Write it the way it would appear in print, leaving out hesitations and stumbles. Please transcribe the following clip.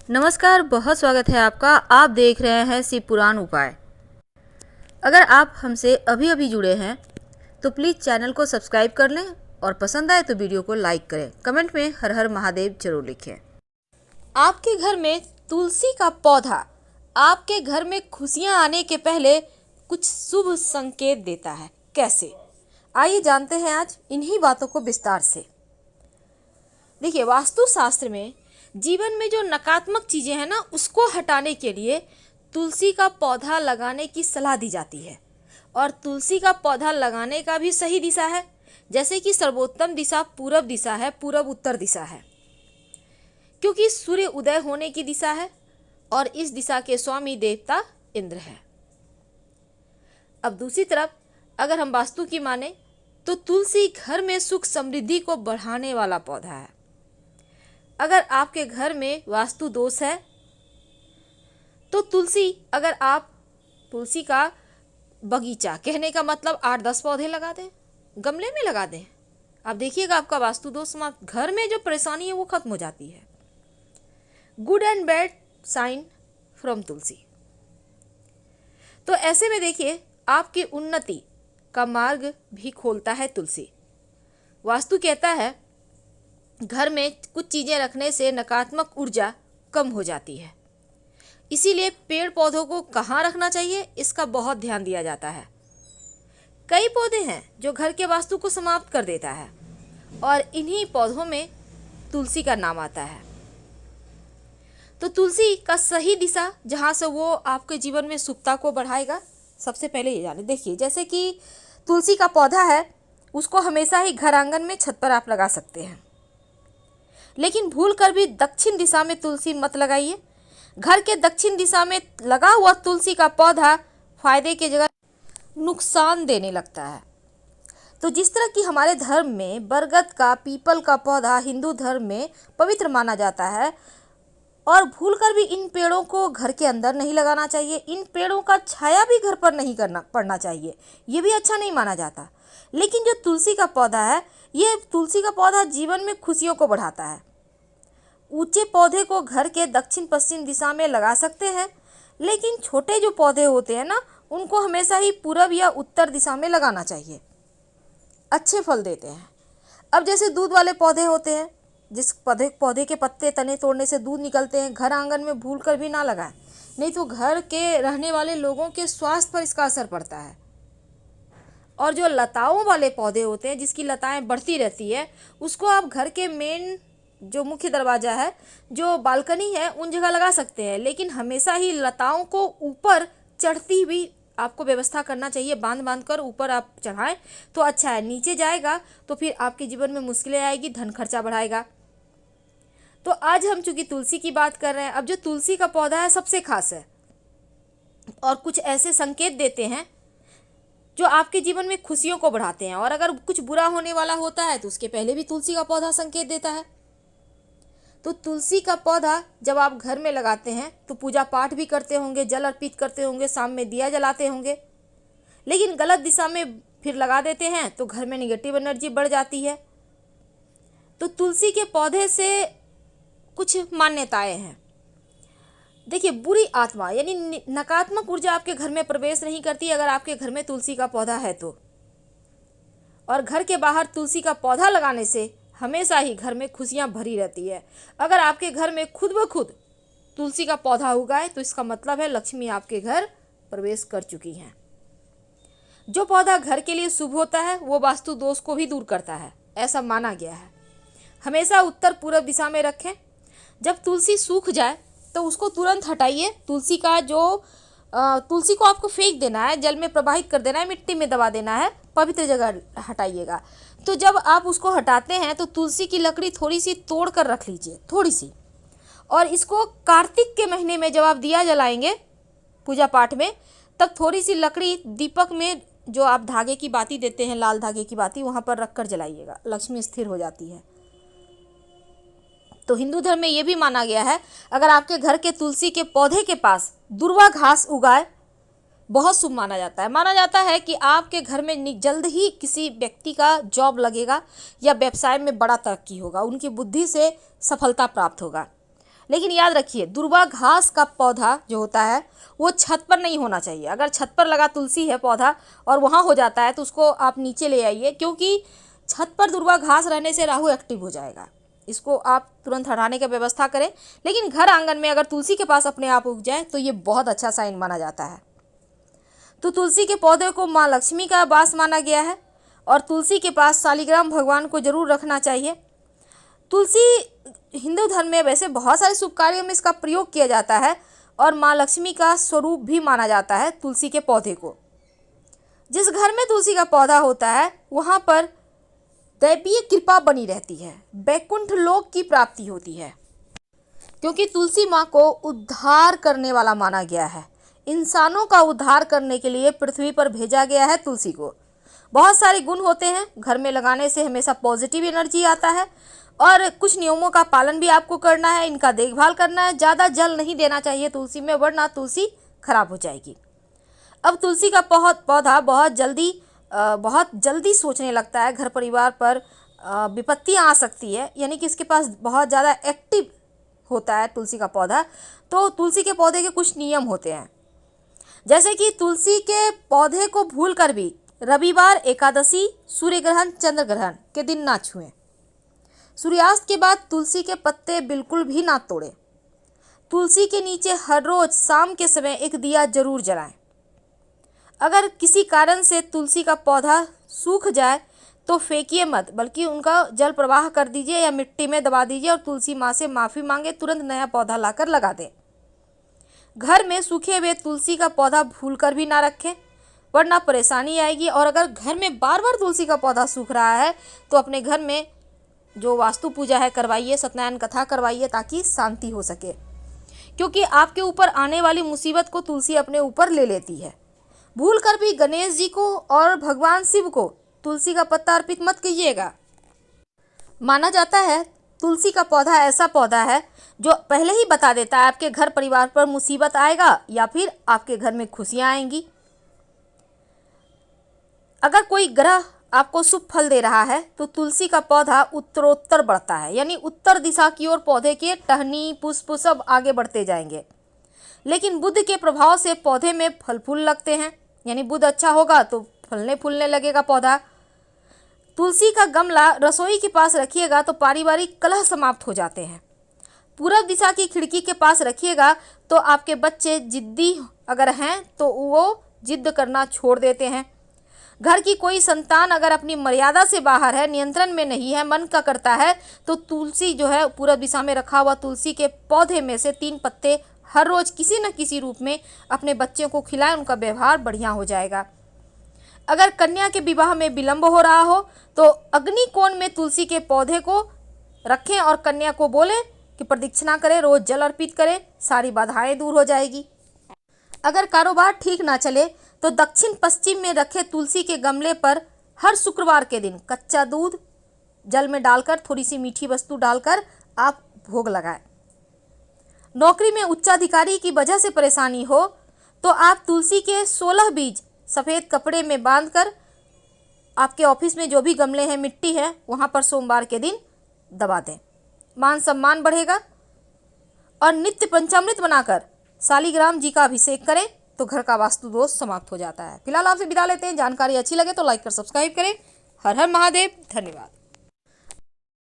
नमस्कार, बहुत स्वागत है आपका। आप देख रहे हैं शिव पुराण उपाय। अगर आप हमसे अभी अभी जुड़े हैं तो प्लीज़ चैनल को सब्सक्राइब कर लें और पसंद आए तो वीडियो को लाइक करें। कमेंट में हर हर महादेव जरूर लिखें। आपके घर में तुलसी का पौधा आपके घर में खुशियां आने के पहले कुछ शुभ संकेत देता है। कैसे? आइए जानते हैं आज इन्हीं बातों को विस्तार से। देखिए, वास्तुशास्त्र में जीवन में जो नकारात्मक चीज़ें हैं ना, उसको हटाने के लिए तुलसी का पौधा लगाने की सलाह दी जाती है। और तुलसी का पौधा लगाने का भी सही दिशा है, जैसे कि सर्वोत्तम दिशा पूरब दिशा है, पूरब उत्तर दिशा है, क्योंकि सूर्य उदय होने की दिशा है और इस दिशा के स्वामी देवता इंद्र है। अब दूसरी तरफ अगर हम वास्तु की माने तो तुलसी घर में सुख समृद्धि को बढ़ाने वाला पौधा है। अगर आपके घर में वास्तु दोष है तो अगर आप तुलसी का बगीचा, कहने का मतलब 8-10 पौधे लगा दें, गमले में लगा दें, आप देखिएगा आपका वास्तु दोष समाप्त, घर में जो परेशानी है वो खत्म हो जाती है। Good and bad sign from Tulsi. तो ऐसे में देखिए, आपकी उन्नति का मार्ग भी खोलता है तुलसी। वास्तु कहता है घर में कुछ चीज़ें रखने से नकारात्मक ऊर्जा कम हो जाती है, इसीलिए पेड़ पौधों को कहाँ रखना चाहिए इसका बहुत ध्यान दिया जाता है। कई पौधे हैं जो घर के वास्तु को समाप्त कर देता है और इन्हीं पौधों में तुलसी का नाम आता है। तो तुलसी का सही दिशा जहाँ से वो आपके जीवन में शुभता को बढ़ाएगा, सबसे पहले ये जाने। देखिए, जैसे कि तुलसी का पौधा है, उसको हमेशा ही घर आंगन में छत पर आप लगा सकते हैं, लेकिन भूल कर भी दक्षिण दिशा में तुलसी मत लगाइए। घर के दक्षिण दिशा में लगा हुआ तुलसी का पौधा फायदे की जगह नुकसान देने लगता है। तो जिस तरह की हमारे धर्म में बरगद का, पीपल का पौधा हिंदू धर्म में पवित्र माना जाता है, और भूलकर भी इन पेड़ों को घर के अंदर नहीं लगाना चाहिए। इन पेड़ों का छाया भी घर पर नहीं पड़ना चाहिए, ये भी अच्छा नहीं माना जाता। लेकिन जो तुलसी का पौधा है, ये तुलसी का पौधा जीवन में खुशियों को बढ़ाता है। ऊंचे पौधे को घर के दक्षिण पश्चिम दिशा में लगा सकते हैं, लेकिन छोटे जो पौधे होते हैं ना, उनको हमेशा ही पूरब या उत्तर दिशा में लगाना चाहिए, अच्छे फल देते हैं। अब जैसे दूध वाले पौधे होते हैं, जिस पौधे के पत्ते तने तोड़ने से दूध निकलते हैं, घर आंगन में भूल कर भी ना लगाएं, नहीं तो घर के रहने वाले लोगों के स्वास्थ्य पर इसका असर पड़ता है। और जो लताओं वाले पौधे होते हैं, जिसकी लताएं बढ़ती रहती है, उसको आप घर के मेन जो मुख्य दरवाज़ा है, जो बालकनी है, उन जगह लगा सकते हैं। लेकिन हमेशा ही लताओं को ऊपर चढ़ती हुई आपको व्यवस्था करना चाहिए, बांध बांध कर ऊपर आप चढ़ाएं तो अच्छा है। नीचे जाएगा तो फिर आपके जीवन में मुश्किलें आएगी, धन खर्चा बढ़ाएगा। तो आज हम चूंकि तुलसी की बात कर रहे हैं, अब जो तुलसी का पौधा है सबसे खास है और कुछ ऐसे संकेत देते हैं जो आपके जीवन में खुशियों को बढ़ाते हैं। और अगर कुछ बुरा होने वाला होता है तो उसके पहले भी तुलसी का पौधा संकेत देता है। तो तुलसी का पौधा जब आप घर में लगाते हैं तो पूजा पाठ भी करते होंगे, जल अर्पित करते होंगे, शाम में दिया जलाते होंगे, लेकिन गलत दिशा में फिर लगा देते हैं तो घर में निगेटिव एनर्जी बढ़ जाती है। तो तुलसी के पौधे से कुछ मान्यताएं हैं। देखिए, बुरी आत्मा यानी नकारात्मक ऊर्जा आपके घर में प्रवेश नहीं करती अगर आपके घर में तुलसी का पौधा है तो। और घर के बाहर तुलसी का पौधा लगाने से हमेशा ही घर में खुशियां भरी रहती है। अगर आपके घर में खुद ब खुद तुलसी का पौधा उगाए तो इसका मतलब है लक्ष्मी आपके घर प्रवेश कर चुकी हैं। जो पौधा घर के लिए शुभ होता है वो वास्तु दोष को भी दूर करता है, ऐसा माना गया है। हमेशा उत्तर पूर्व दिशा में रखें। जब तुलसी सूख जाए तो उसको तुरंत हटाइए। तुलसी को आपको फेंक देना है, जल में प्रवाहित कर देना है, मिट्टी में दबा देना है, पवित्र जगह हटाइएगा। तो जब आप उसको हटाते हैं तो तुलसी की लकड़ी थोड़ी सी तोड़ कर रख लीजिए, थोड़ी सी। और इसको कार्तिक के महीने में जब आप दिया जलाएंगे पूजा पाठ में, तब थोड़ी सी लकड़ी दीपक में जो आप धागे की बाती देते हैं, लाल धागे की बाती, वहाँ पर रख कर जलाइएगा, लक्ष्मी स्थिर हो जाती है। तो हिंदू धर्म में ये भी माना गया है, अगर आपके घर के तुलसी के पौधे के पास दुर्वा घास उगाए बहुत शुभ माना जाता है। माना जाता है कि आपके घर में जल्द ही किसी व्यक्ति का जॉब लगेगा या व्यवसाय में बड़ा तरक्की होगा, उनकी बुद्धि से सफलता प्राप्त होगा। लेकिन याद रखिए दुर्वा घास का पौधा जो होता है वो छत पर नहीं होना चाहिए। अगर छत पर लगा तुलसी है पौधा और वहाँ हो जाता है तो उसको आप नीचे ले आइए, क्योंकि छत पर दुर्वा घास रहने से राहु एक्टिव हो जाएगा। इसको आप तुरंत हटाने की व्यवस्था करें। लेकिन घर आंगन में अगर तुलसी के पास अपने आप उग जाए तो ये बहुत अच्छा साइन माना जाता है। तो तुलसी के पौधे को माँ लक्ष्मी का वास माना गया है और तुलसी के पास शालिग्राम भगवान को जरूर रखना चाहिए। तुलसी हिंदू धर्म में वैसे बहुत सारे शुभ कार्यों में इसका प्रयोग किया जाता है और माँ लक्ष्मी का स्वरूप भी माना जाता है तुलसी के पौधे को। जिस घर में तुलसी का पौधा होता है वहाँ पर दैवीय कृपा बनी रहती है, वैकुंठ लोक की प्राप्ति होती है, क्योंकि तुलसी माँ को उद्धार करने वाला माना गया है। इंसानों का उद्धार करने के लिए पृथ्वी पर भेजा गया है तुलसी को। बहुत सारे गुण होते हैं, घर में लगाने से हमेशा पॉजिटिव एनर्जी आता है और कुछ नियमों का पालन भी आपको करना है, इनका देखभाल करना है। ज़्यादा जल नहीं देना चाहिए तुलसी में, वरना तुलसी खराब हो जाएगी। अब तुलसी का पौधा बहुत जल्दी सोचने लगता है, घर परिवार पर विपत्तियाँ आ सकती है, यानी कि इसके पास बहुत ज़्यादा एक्टिव होता है तुलसी का पौधा। तो तुलसी के पौधे के कुछ नियम होते हैं, जैसे कि तुलसी के पौधे को भूलकर भी रविवार, एकादशी, सूर्य ग्रहण, चंद्र ग्रहण के दिन ना छुएं। सूर्यास्त के बाद तुलसी के पत्ते बिल्कुल भी ना तोड़ें। तुलसी के नीचे हर रोज शाम के समय एक दिया जरूर जलाएं। अगर किसी कारण से तुलसी का पौधा सूख जाए तो फेंकिए मत, बल्कि उनका जल प्रवाह कर दीजिए या मिट्टी में दबा दीजिए और तुलसी माँ से माफ़ी मांगे, तुरंत नया पौधा लाकर लगा दें। घर में सूखे हुए तुलसी का पौधा भूलकर भी ना रखें, वरना परेशानी आएगी। और अगर घर में बार बार तुलसी का पौधा सूख रहा है तो अपने घर में जो वास्तु पूजा है करवाइए, सत्यनारायण कथा करवाइए, ताकि शांति हो सके, क्योंकि आपके ऊपर आने वाली मुसीबत को तुलसी अपने ऊपर ले लेती है। भूलकर भी गणेश जी को और भगवान शिव को तुलसी का पत्ता अर्पित मत कीजिएगा। माना जाता है तुलसी का पौधा ऐसा पौधा है जो पहले ही बता देता है आपके घर परिवार पर मुसीबत आएगा या फिर आपके घर में खुशियां आएंगी। अगर कोई ग्रह आपको शुभ फल दे रहा है तो तुलसी का पौधा उत्तरोत्तर बढ़ता है, यानी उत्तर दिशा की ओर पौधे के टहनी पुष्प सब आगे बढ़ते जाएंगे। लेकिन बुध के प्रभाव से पौधे में फल फूल लगते हैं, यानी बुध अच्छा होगा तो फलने फूलने लगेगा पौधा। तुलसी का गमला रसोई के पास रखिएगा तो पारिवारिक कलह समाप्त हो जाते हैं। पूरब दिशा की खिड़की के पास रखिएगा तो आपके बच्चे जिद्दी अगर हैं तो वो जिद करना छोड़ देते हैं। घर की कोई संतान अगर अपनी मर्यादा से बाहर है, नियंत्रण में नहीं है, मन का करता है, तो तुलसी जो है पूरब दिशा में रखा हुआ तुलसी के पौधे में से 3 पत्ते हर रोज किसी न किसी रूप में अपने बच्चों को खिलाएं, उनका व्यवहार बढ़िया हो जाएगा। अगर कन्या के विवाह में विलंब हो रहा हो तो अग्नि कोण में तुलसी के पौधे को रखें और कन्या को बोलें कि प्रदक्षिणा करें, रोज जल अर्पित करें, सारी बाधाएं दूर हो जाएगी। अगर कारोबार ठीक ना चले तो दक्षिण पश्चिम में रखे तुलसी के गमले पर हर शुक्रवार के दिन कच्चा दूध जल में डालकर थोड़ी सी मीठी वस्तु डालकर आप भोग लगाएं। नौकरी में उच्चाधिकारी की वजह से परेशानी हो तो आप तुलसी के 16 बीज सफ़ेद कपड़े में बांधकर आपके ऑफिस में जो भी गमले हैं, मिट्टी है, वहाँ पर सोमवार के दिन दबा दें। मान सम्मान बढ़ेगा। और नित्य पंचामृत बनाकर शालिग्राम जी का अभिषेक करें तो घर का वास्तु दोष समाप्त हो जाता है। फिलहाल आपसे विदा लेते हैं। जानकारी अच्छी लगे तो लाइक कर सब्सक्राइब करें। हर हर महादेव। धन्यवाद।